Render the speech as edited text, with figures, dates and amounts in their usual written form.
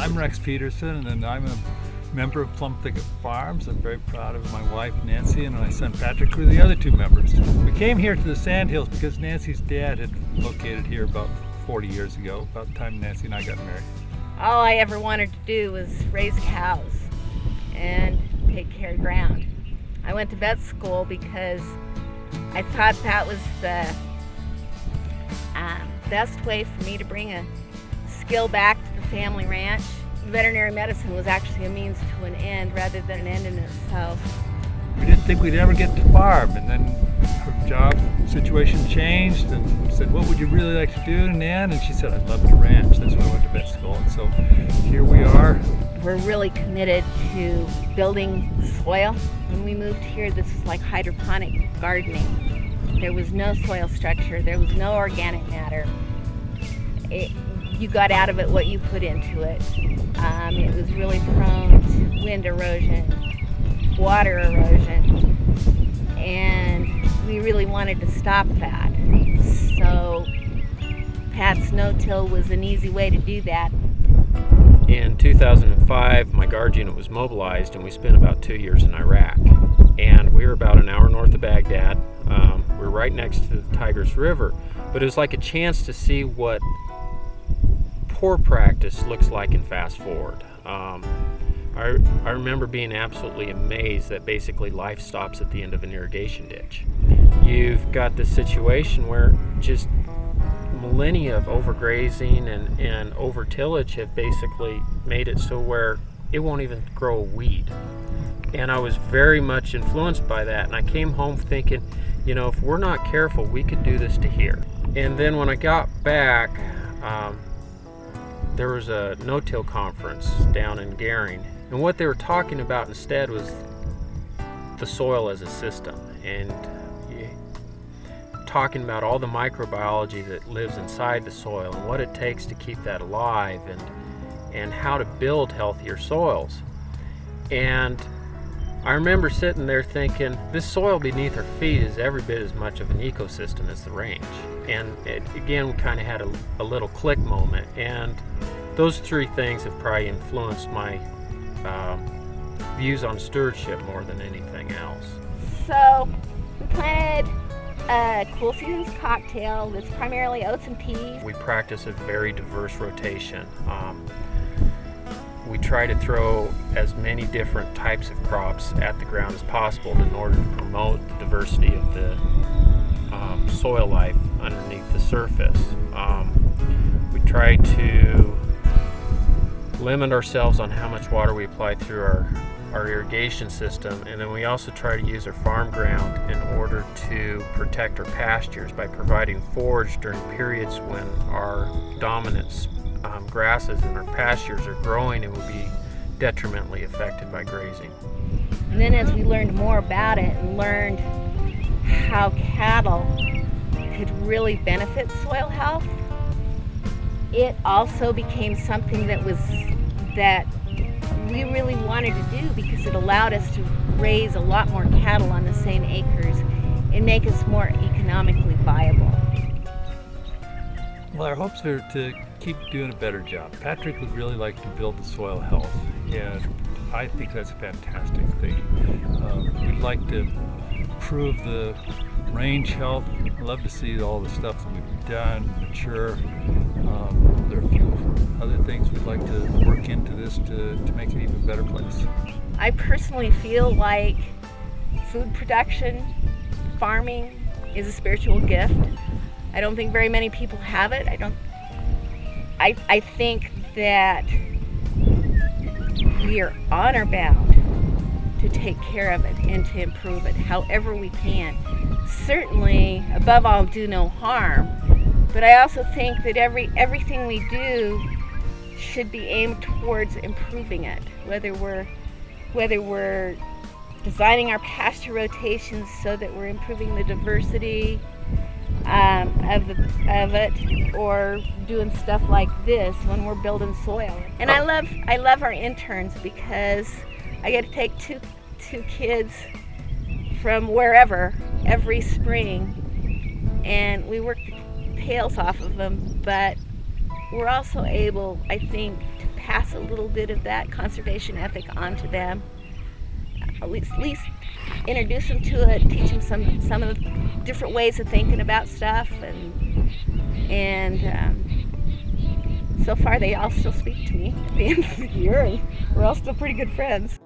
I'm Rex Peterson, and I'm a member of Plum, Thicket Farms. I'm very proud of my wife Nancy and my son Patrick, who are the other two members. We came here to the Sandhills because Nancy's dad had located here about 40 years ago, about the time Nancy and I got married. All I ever wanted to do was raise cows and take care of ground. I went to vet school because I thought that was the best way for me to bring a skill back to the family ranch. Veterinary medicine was actually a means to an end rather than an end in itself. We didn't think we'd ever get to farm, and then her job situation changed and said, what would you really like to do, Nan? And she said, I'd love to ranch. That's why I went to vet school, and so here we are. We're really committed to building soil. When we moved here, this was like hydroponic gardening. There was no soil structure, there was no organic matter. You got out of it what you put into it. It was really prone to wind erosion, water erosion, and we really wanted to stop that. So Pat's no-till was an easy way to do that. In 2005, my guard unit was mobilized and we spent about 2 years in Iraq. And we were about an hour north of Baghdad. We were right next to the Tigris River, but it was like a chance to see what poor practice looks like in fast forward. I remember being absolutely amazed that basically life stops at the end of an irrigation ditch. You've got this situation where just millennia of overgrazing and over-tillage have basically made it so where it won't even grow a weed. And I was very much influenced by that, and I came home thinking, if we're not careful, we could do this to here. And then when I got back, there was a no-till conference down in Gering, and what they were talking about instead was the soil as a system, and talking about all the microbiology that lives inside the soil and what it takes to keep that alive, and how to build healthier soils. And I remember sitting there thinking, this soil beneath our feet is every bit as much of an ecosystem as the range. And it, again, we kind of had a little click moment. And those three things have probably influenced my views on stewardship more than anything else. So we planted a Cool Seasons cocktail that's primarily oats and peas. We practice a very diverse rotation. We try to throw as many different types of crops at the ground as possible in order to promote the diversity of the soil life underneath the surface. We try to limit ourselves on how much water we apply through our irrigation system, and then we also try to use our farm ground in order to protect our pastures by providing forage during periods when our dominant grasses in our pastures are growing and will be detrimentally affected by grazing. And then as we learned more about it and learned how cattle could really benefit soil health, it also became something that we really wanted to do because it allowed us to raise a lot more cattle on the same acres and make us more economically viable. Well, our hopes are to keep doing a better job. Patrick would really like to build the soil health, and I think that's a fantastic thing. We'd like to improve the range health. I'd love to see all the stuff that we've done mature. There are a few other things we'd like to work into this to make it an even better place. I personally feel like food production, farming, is a spiritual gift. I don't think very many people have it. I think that we are honor bound to take care of it and to improve it however we can. Certainly, above all, do no harm. But I also think that everything we do should be aimed towards improving it. Whether we're designing our pasture rotations so that we're improving the diversity of it, or doing stuff like this when we're building soil. And I love our interns because I get to take two kids from wherever every spring, and we work the tails off of them, but we're also able, I think, to pass a little bit of that conservation ethic onto them. At least introduce them to it, teach them some of the different ways of thinking about stuff, and so far they all still speak to me at the end of the year, and we're all still pretty good friends.